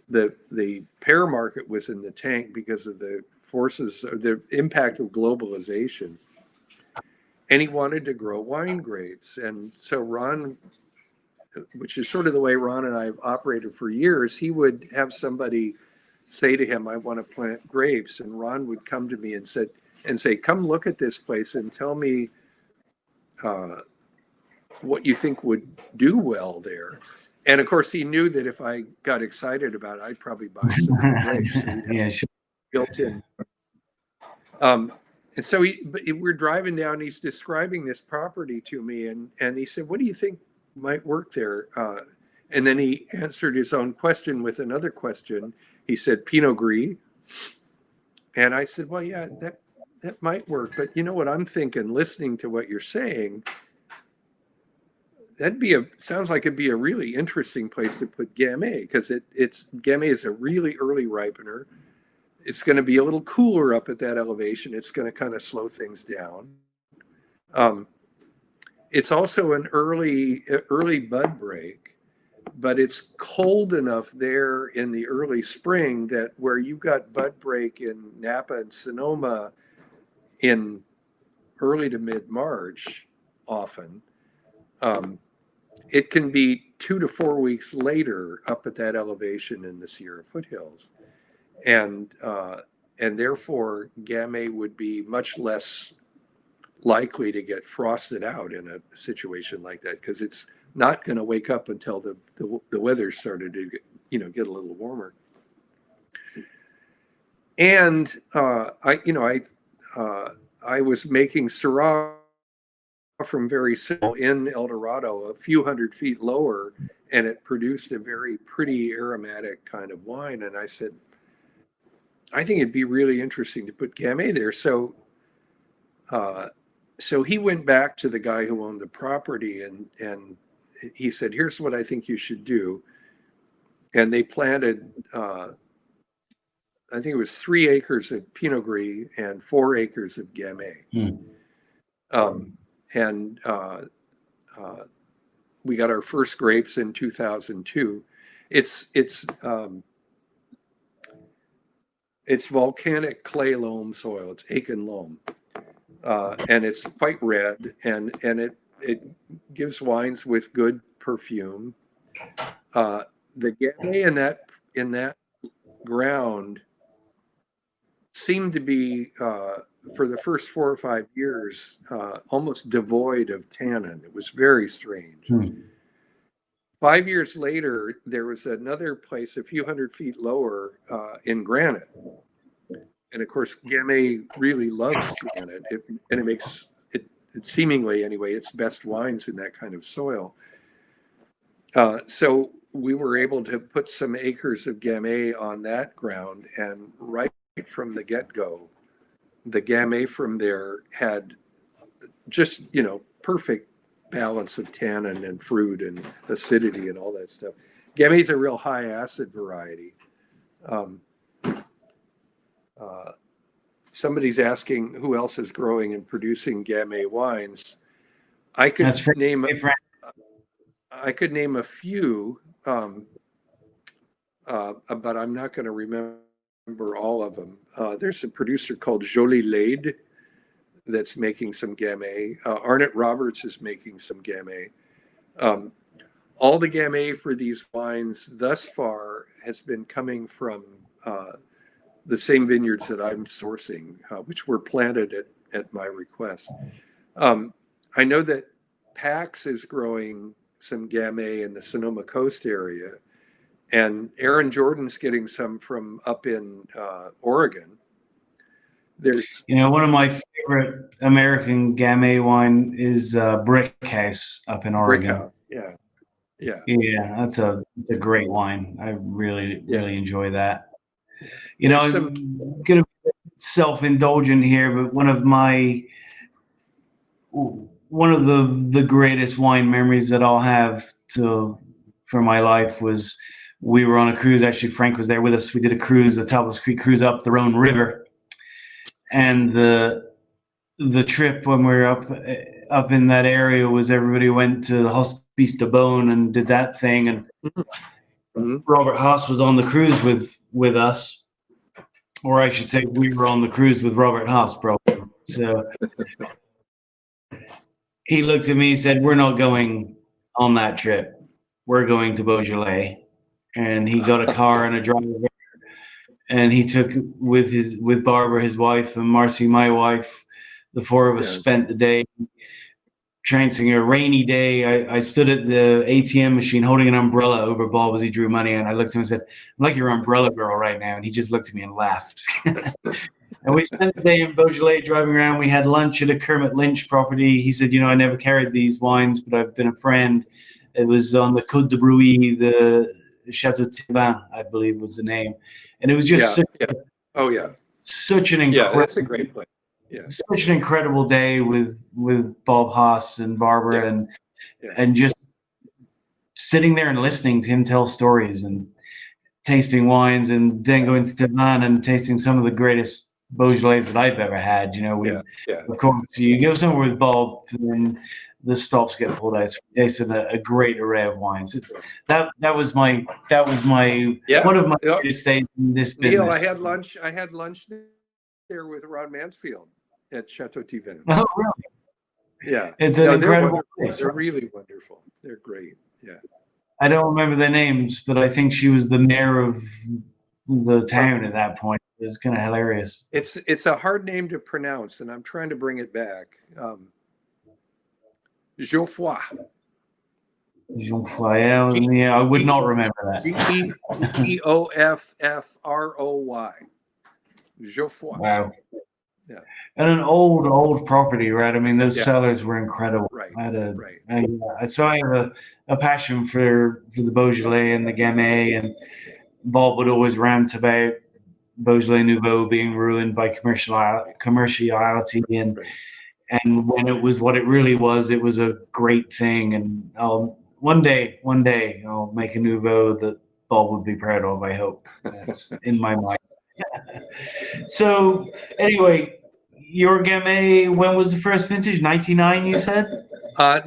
that the pear market was in the tank because of the forces, the impact of globalization. And he wanted to grow wine grapes. And so Ron, which is sort of the way Ron and I have operated for years, he would have somebody say to him, I want to plant grapes. And Ron would come to me and say, come look at this place and tell me what you think would do well there. And of course, he knew that if I got excited about it, I'd probably buy some grapes. So yeah, sure. Built in. And so we're driving down, he's describing this property to me, and he said, what do you think might work there? And then he answered his own question with another question. He said, Pinot Gris. And I said, well, yeah, that might work. But you know what I'm thinking, listening to what you're saying, sounds like it'd be a really interesting place to put Gamay, because Gamay is a really early ripener. It's going to be a little cooler up at that elevation. It's going to kind of slow things down. It's also an early bud break, but it's cold enough there in the early spring that where you've got bud break in Napa and Sonoma in early to mid-March often, it can be 2 to 4 weeks later up at that elevation in the Sierra foothills. And therefore Gamay would be much less likely to get frosted out in a situation like that, because it's not going to wake up until the weather started to get a little warmer. And I was making Syrah from very simple in El Dorado, a few hundred feet lower, and it produced a very pretty aromatic kind of wine. And I said, I think it'd be really interesting to put Gamay there. So he went back to the guy who owned the property, and he said, here's what I think you should do. And they planted, I think it was 3 acres of Pinot Gris and 4 acres of Gamay. And we got our first grapes in 2002. It's volcanic clay loam soil. It's Aiken loam. And it's quite red, and it gives wines with good perfume. The Gamay in that ground seemed to be, for the first 4 or 5 years, almost devoid of tannin. It was very strange. 5 years later, there was another place a few hundred feet lower in granite. And of course, Gamay really loves granite, and it makes it seemingly, anyway, its best wines in that kind of soil. So we were able to put some acres of Gamay on that ground, and right from the get-go, the Gamay from there had just, perfect balance of tannin and fruit and acidity and all that stuff. Gamay is a real high acid variety. Somebody's asking who else is growing and producing Gamay wines. I could name a few, but I'm not going to remember all of them. There's a producer called Jolie Lade that's making some Gamay. Arnott Roberts is making some Gamay. All the Gamay for these wines thus far has been coming from the same vineyards that I'm sourcing, which were planted at my request. I know that Pax is growing some Gamay in the Sonoma Coast area, and Aaron Jordan's getting some from up in Oregon. There's, one of my favorite American Gamay wine is Brick House up in Oregon. Yeah. That's a great wine. I really enjoy that. I'm going to be self-indulgent here, but one of the greatest wine memories that I'll have for my life was we were on a cruise. Actually, Frank was there with us. We did a cruise, the Tablas Creek cruise up the Rhone River, and the trip when we were up in that area was everybody went to the Hospice de Beaune and did that thing, and Robert Haas was on the cruise with us. Or I should say, we were on the cruise with Robert Haas, bro. So he looked at me and said, "We're not going on that trip. We're going to Bourboulenc." And he got a car and a driver, and he took with Barbara, his wife, and Marcy, my wife. The 4 of us spent the day trancing. A rainy day. I stood at the ATM machine holding an umbrella over Bob as he drew money, and I looked at him and said, "I'm like your umbrella girl right now." And he just looked at me and laughed. And we spent the day in Beaujolais driving around. We had lunch at a Kermit Lynch property. He said, I never carried these wines, but I've been a friend. It was on the Côte de Bruy, the Chateau Thibin, I believe was the name. And it was just such an incredible, that's a great place. Such an incredible day with Bob Haas and Barbara, and just sitting there and listening to him tell stories and tasting wines, and then going to Taiwan and tasting some of the greatest Beaujolais that I've ever had. Of course, you go somewhere with Bob, and the stops get pulled out. So we tasted a great array of wines. That was my one of my favorite days in this business. Neil, I had lunch there with Ron Mansfield at Chateau Tivin. Oh, really? Yeah, it's an incredible place. They're really wonderful. They're great. Yeah. I don't remember their names, but I think she was the mayor of the town at that point. It was kind of hilarious. It's a hard name to pronounce, and I'm trying to bring it back. Geoffroy. Geoffroy, yeah, I would not remember that. Geoffroy. Geoffroy. Wow. Yeah. And an old property, right? I mean, those cellars were incredible. Right. So I have a passion for the Beaujolais and the Gamay, and Bob would always rant about Beaujolais Nouveau being ruined by commerciality, and when it was what it really was, it was a great thing. And one day I'll make a Nouveau that Bob would be proud of. I hope. That's in my mind. So anyway, your Gamay, when was the first vintage? 99, you said?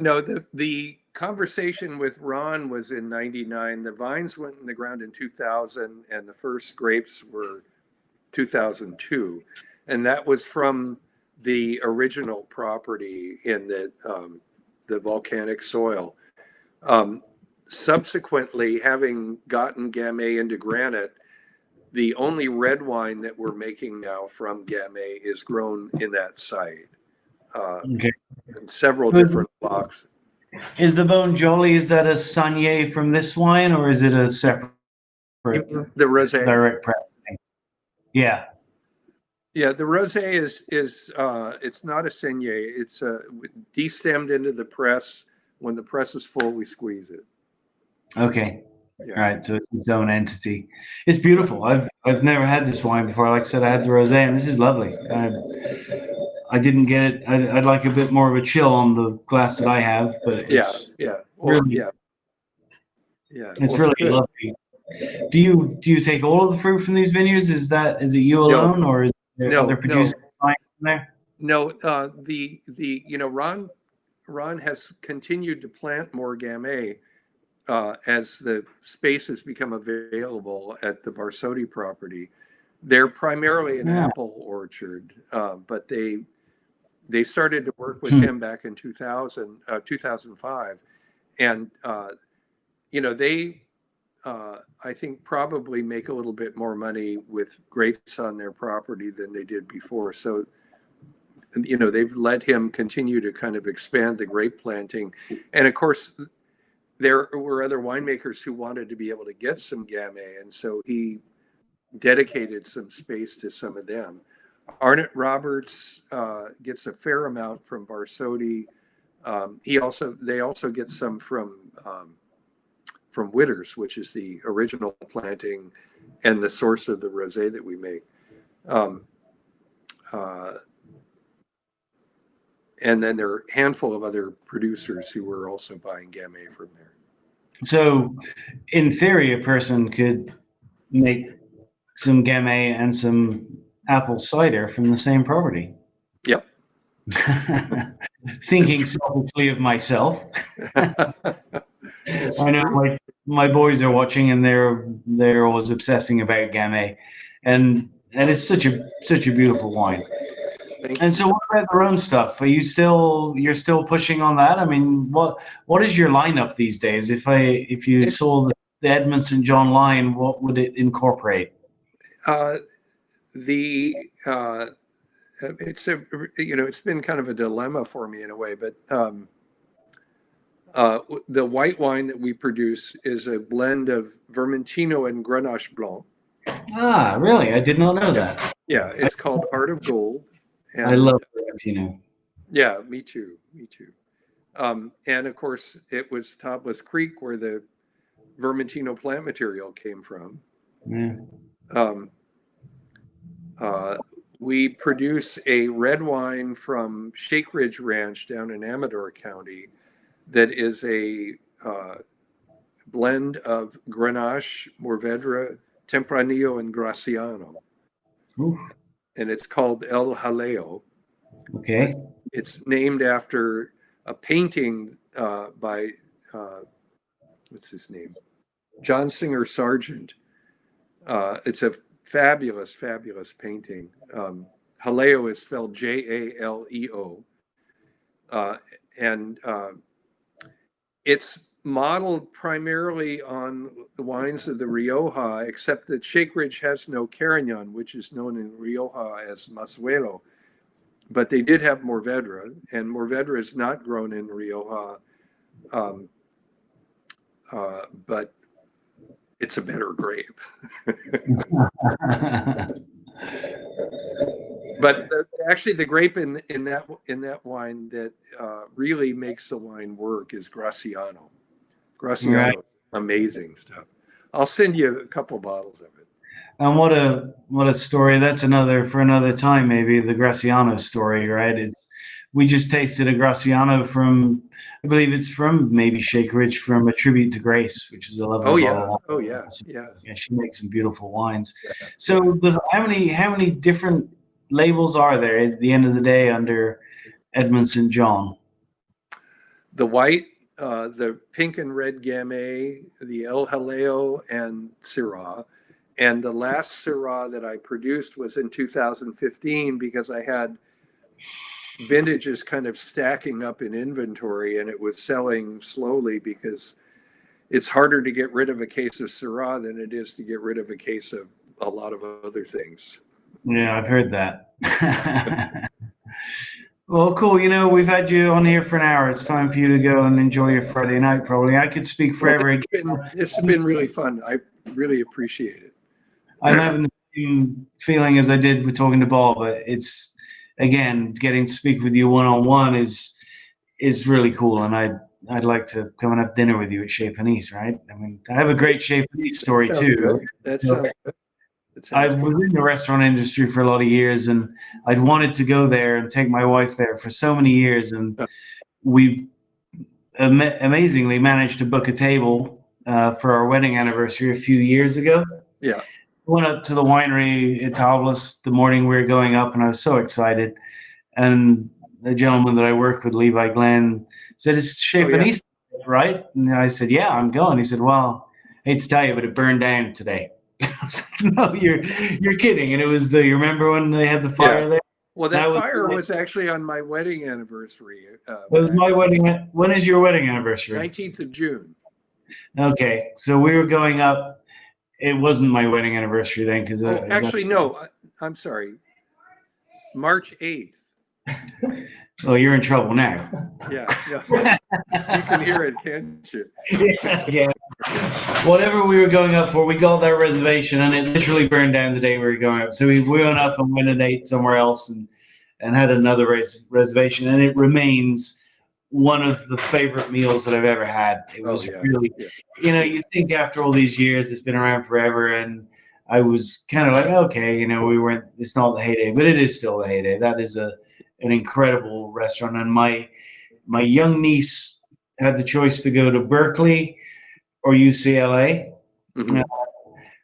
No, the conversation with Ron was in 99. The vines went in the ground in 2000, and the first grapes were 2002. And that was from the original property in the volcanic soil. Subsequently, having gotten Gamay into granite, the only red wine that we're making now from Gamay is grown in that site. In several different blocks. Is the Bone-Jolly, is that a Saignée from this wine, or is it a separate the rosé direct press? Yeah. Yeah, the rosé is it's not a Saignée. It's destemmed into the press. When the press is full, we squeeze it. Okay. Yeah. All right, so it's its own entity. It's beautiful. I've never had this wine before. Like I said, I had the rosé, and this is lovely. I didn't get it. I'd like a bit more of a chill on the glass that I have, but it's really lovely. Do you take all of the fruit from these vineyards? Is it you alone, or is there other producers there? No, Ron has continued to plant more Gamay. As the space has become available at the Barsotti property. They're primarily an apple orchard, but they started to work with him back in 2005. And, they, I think, probably make a little bit more money with grapes on their property than they did before. So, they've let him continue to kind of expand the grape planting. And, of course, there were other winemakers who wanted to be able to get some Gamay, and so he dedicated some space to some of them. Arnott Roberts gets a fair amount from Barsotti. They also get some from Witters, which is the original planting and the source of the rosé that we make. And then there are a handful of other producers who were also buying Gamay from there. So, in theory, a person could make some Gamay and some apple cider from the same property. Yep. Thinking selfishly of myself. I know my boys are watching, and they're always obsessing about Gamay, and it's such a beautiful wine. And so, what about the Rhone stuff? You're still pushing on that? I mean, what is your lineup these days? If you sold the Edmunds St. John line, what would it incorporate? It's been kind of a dilemma for me in a way, but the white wine that we produce is a blend of Vermentino and Grenache Blanc. Ah, really? I did not know that. Yeah, it's called Art of Gold. And, I love Vermentino. Yeah, me too. And of course, it was Tablas Creek where the Vermentino plant material came from. Yeah. We produce a red wine from Shake Ridge Ranch down in Amador County that is a blend of Grenache, Mourvedre, Tempranillo, and Graciano. Oof. And it's called El Jaleo. Okay. It's named after a painting by, what's his name? John Singer Sargent. It's a fabulous, fabulous painting. Jaleo is spelled Jaleo. And it's modeled primarily on the wines of the Rioja, except that Shake Ridge has no Carignan, which is known in Rioja as Masuelo. But they did have Mourvedre, and Mourvedre is not grown in Rioja, but it's a better grape. But actually, the grape in that wine that really makes the wine work is Graciano. Graciano, right. Amazing stuff. I'll send you a couple bottles of it. And what a story! That's for another time, maybe the Graciano story, right? We just tasted a Graciano from, I believe it's from maybe Shake Ridge, from A Tribute to Grace, which is a lovely bottle. Oh yeah. Yeah, she makes some beautiful wines. Yeah. So how many different labels are there at the end of the day under Edmunds St. John? The white, the pink and red Gamay, the El Jaleo, and Syrah. And the last Syrah that I produced was in 2015 because I had vintages kind of stacking up in inventory, and it was selling slowly because it's harder to get rid of a case of Syrah than it is to get rid of a case of a lot of other things. Yeah, I've heard that. Well, cool. We've had you on here for an hour. It's time for you to go and enjoy your Friday night, probably. I could speak forever. This has been really fun. I really appreciate it. I'm having the same feeling as I did with talking to Bob, but it's, again, getting to speak with you one-on-one is really cool, and I'd like to come and have dinner with you at Chez Panisse, right? I mean, I have a great Chez Panisse story too. That sounds good. I was in the restaurant industry for a lot of years, and I'd wanted to go there and take my wife there for so many years, and we amazingly managed to book a table for our wedding anniversary a few years ago. Yeah. Went up to the winery at Tablas the morning we were going up, and I was so excited. And the gentleman that I work with, Levi Glenn, said, "It's Chez Panisse, right?" And I said, "Yeah, I'm going." He said, "Well, I hate to tell you, but it burned down today." I was like, "No, you're kidding." And it was you remember when they had the fire there? Well, that fire was actually on my wedding anniversary. It was my wedding. When is your wedding anniversary? 19th of June. Okay, so we were going up. It wasn't my wedding anniversary then, because actually, no. I'm sorry. March 8th. Oh, you're in trouble now. Yeah. You can hear it, can't you? Yeah. Whatever we were going up for, we got that reservation, and it literally burned down the day we were going up. So we went up and went and ate somewhere else, and had another reservation, and it remains one of the favorite meals that I've ever had. It was really, you think after all these years, it's been around forever, and I was kind of like, okay, it's not the heyday, but it is still the heyday. That is an incredible restaurant. And my young niece had the choice to go to Berkeley or UCLA. Mm-hmm.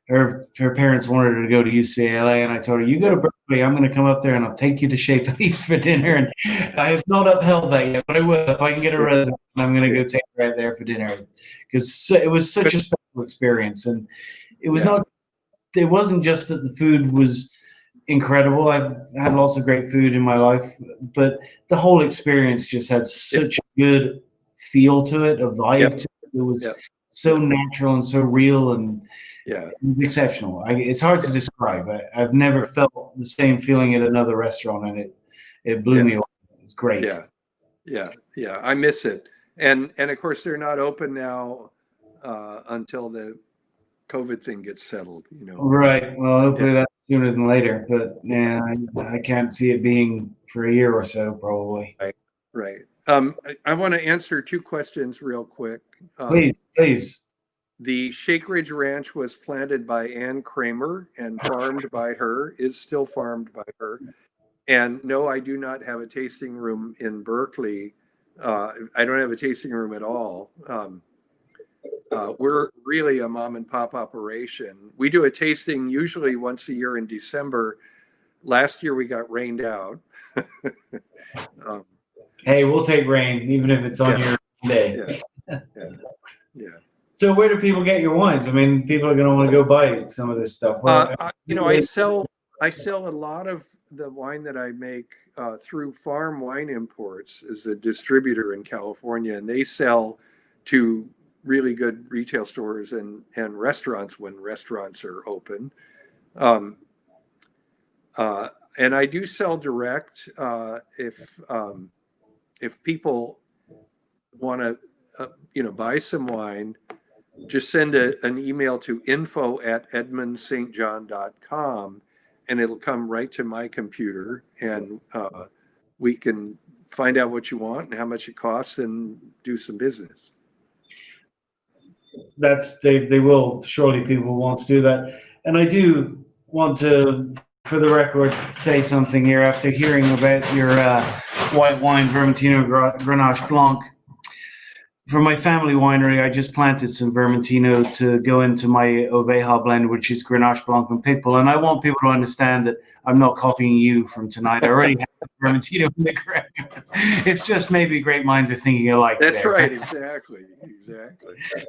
Her parents wanted her to go to UCLA, and I told her, "You go to Berkeley, I'm going to come up there and I'll take you to Chez Panisse for dinner." And I have not upheld that yet, but I will. If I can get a reservation, I'm going to go take her right there for dinner, because it was such a special experience. And it was it wasn't just that the food was incredible. I've had lots of great food in my life, but the whole experience just had such a good feel to it, a vibe to it. It was so natural and so real, and it was exceptional. It's hard to describe. I've never felt the same feeling at another restaurant, and it blew me away. It was great. Yeah. I miss it, and of course they're not open now until the COVID thing gets settled. Right. Well, hopefully that's sooner than later. But I can't see it being for a year or so, probably. Right. I want to answer two questions real quick. Please. The Shake Ridge Ranch was planted by Ann Kramer and farmed by her, is still farmed by her. And no, I do not have a tasting room in Berkeley. I don't have a tasting room at all. we're really a mom and pop operation. We do a tasting usually once a year in December. Last year we got rained out. Hey, we'll take rain, even if it's on your day. Yeah. So where do people get your wines? I mean, people are going to want to go buy some of this stuff. I sell a lot of the wine that I make through Farm Wine Imports as a distributor in California, and they sell to really good retail stores and restaurants when restaurants are open. And I do sell direct if people want to buy some wine. Just send an email to info@edmundsstjohn.com, and it'll come right to my computer, and we can find out what you want and how much it costs and do some business. They will, surely people want to do that. And I do want to, for the record, say something here after hearing about your white wine Vermentino Grenache Blanc. For my family winery, I just planted some Vermentino to go into my Oveja blend, which is Grenache Blanc and Picpoul. And I want people to understand that I'm not copying you from tonight. I already have Vermentino in the ground. It's just maybe great minds are thinking alike. That's right, exactly.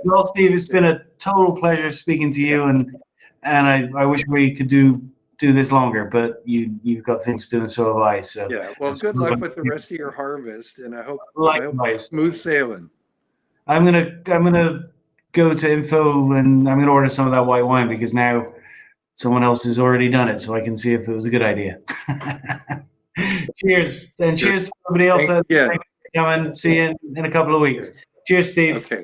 Well, Steve, it's been a total pleasure speaking to you, and I wish we could do this longer, but you've got things to do, and so have I. So yeah, well, good luck with the rest of your harvest, and I hope smooth sailing. I'm gonna go to info, and I'm gonna order some of that white wine because now someone else has already done it, so I can see if it was a good idea. Cheers, and cheers to everybody else. Come and see you in a couple of weeks. Cheers, Steve. Okay.